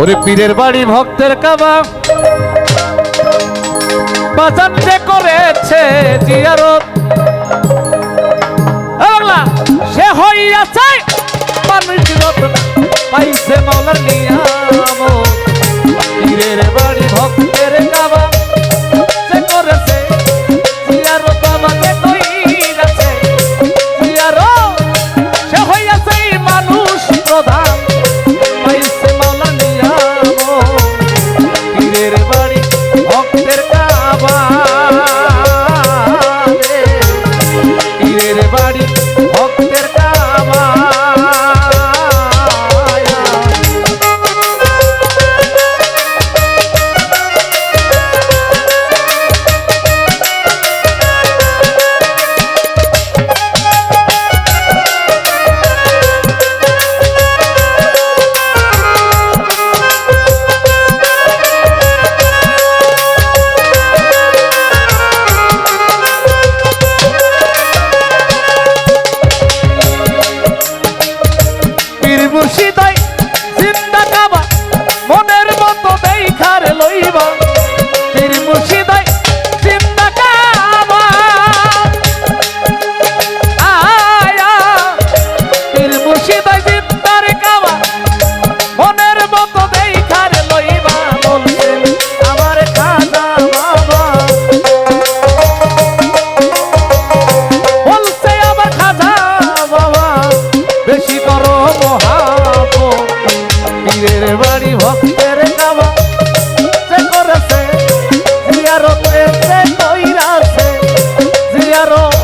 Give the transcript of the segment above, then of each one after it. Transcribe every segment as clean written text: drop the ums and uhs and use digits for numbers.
ওরে পীরের বাড়ি ভক্তের কাবা বাজান যে করেছে জিয়ারত বাংলা সে হইয়াছে মানুষ রত্ন পাইছে মাওলার নিয়ামত। পীরের বাড়ি ভক্তের কাবা যে করেছে জিয়ারত আমাকে কইরাছে জিয়ারত সে হইয়াছে মানুষ প্রধান পাইছে মাওলার নিয়ামত। পীরের বাড়ি ভক্তের কাবা পীরের বাড়ি ভক্তের কাবা মুর্শিদাই জিন্দা কাবা মনের মতো দেখার লইবা পীর মুর্শিদাই জিন্দা কাবা আয়া পীর মুর্শিদাই জিন্দার কাবা মনের মতো দেখার লইবা বলছে আমার খাজা বাবা বলছে আমার খাজা বাবা বেশি করো পীরের বাড়ি ভক্তের কাবা যে করেছে জিয়ারত এসে কইরাছে জিয়ারত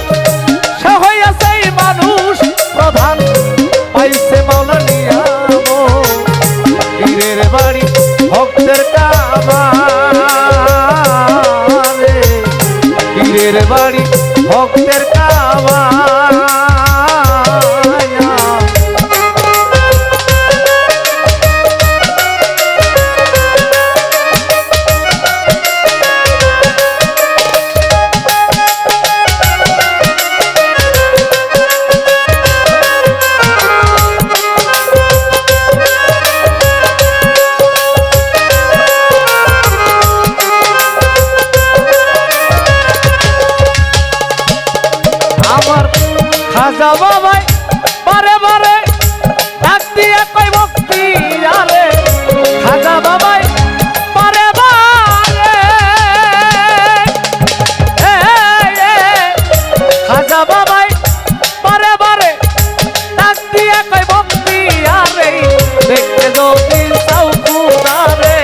সে হইয়াছে মানুষ প্রধান পাইছে মাওলার নিয়ামত। পীরের বাড়ি ভক্তের কাবা পীরের বাড়ি ভক্তের কাবা খাজা বাবাই বারে বারে ডাক দিয়া কই ভক্তি আরে খাজা বাবাই বারে বারে খাজা বাবাই বারে বারে ডাক দিয়া কই ভক্তি আরে দেখতে যদি চাও খুদারে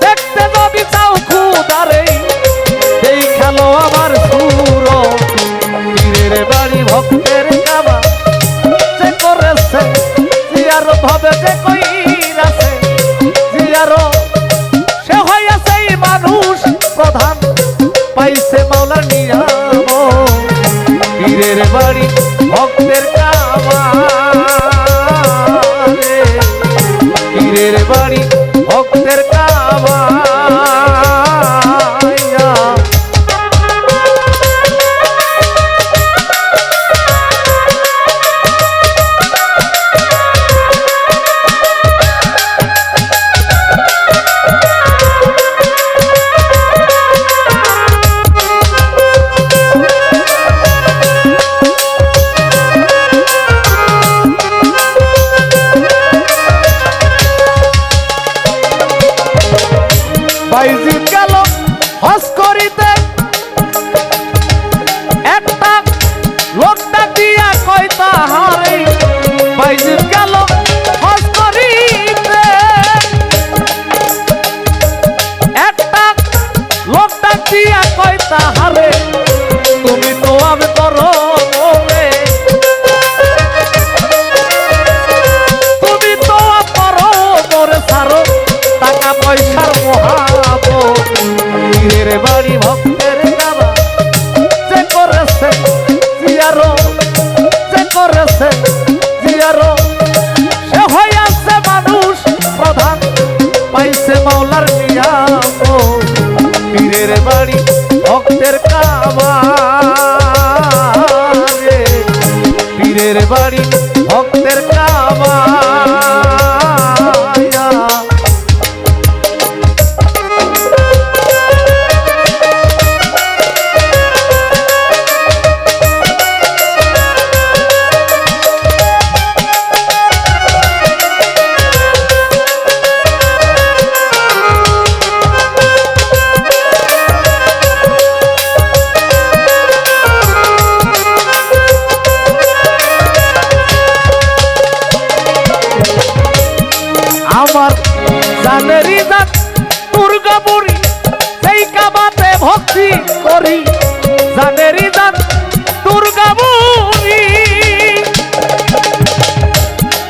দেখতে যদি চাও খুদারে দেখালো আমার বাড়ি ভক্তের কাবা যে করেছে জিয়ারত হবে যে কইরাছে জিয়ারত সে হইয়াছে মানুষ প্রধান পাইছে মাওলার নিয়ামত। পীরের বাড়ি ভক্তের কাবা পীরের বাড়ি ভক্তের কাবা বাইজিদ গেল হজ করিতে একটা লোকটা দিয়া কই তাহারে বাইজিদ গেল হজ করিতে একটা লোকটা দিয়া কই তাহারে তুমি তো আমি করো তুমি তো করো মোরে সারো টাকা পয়সার মহাব পীরের বাড়ি ভক্তের কাবা যে করেছে জিয়ারত যে করেছে জিয়ারত সে হইয়াছে মানুষ প্রধান পাইছে মাওলার নিয়ামত। পীরের বাড়ি ভক্তের কাবা পীরের বাড়ি ভক্তের কাবা ভক্তি করি জানেরই দান দুর্গা মুনি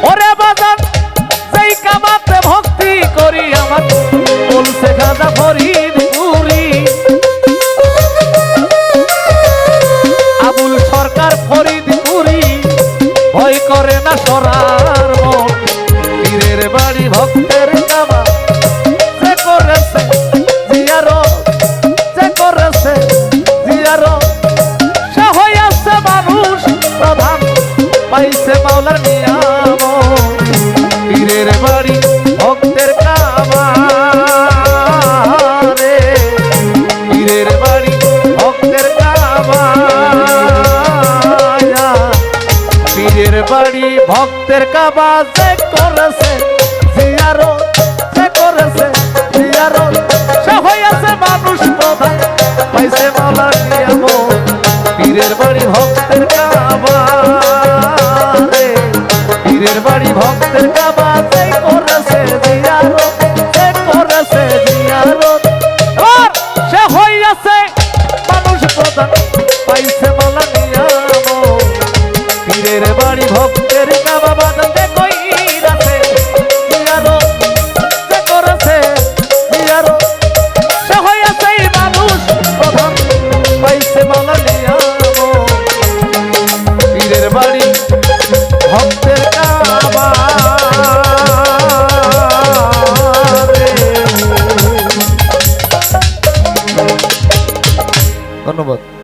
ওরে বাজান যেই কামাতে ভক্তি করি আমার বলছে গাজা ফরিদপুরি আবুল সরকার ফরিদপুরি ভয় করে না সরার মন পীরের বাড়ি ভক্তের কামা যে করেছে জিয়ারত যে করেছে জিয়ারত সে হইয়াছে মানুষ প্রধান পাইছে মাওলার নিয়ামত পীরের বাড়ি ভক্তের কামা রে পীরের বাড়ি ভক্তের কামা পীরের বাড়ি ভক্তের কাবা যে করেছে জিয়ারত যে করেছে জিয়ারত সে হইয়াছে মানুষ প্রধান পাইছে মাওলার নিয়ামত পীরের বাড়ি ভক্তের কাবা রে পীরের বাড়ি ভক্তের কাবা যে করেছে জিয়ারত যে করেছে জিয়ারত আর সে হইয়াছে মানুষ প্রধান পাইছে মাওলার নিয়ামত পীরের বাড়ি ভক্ত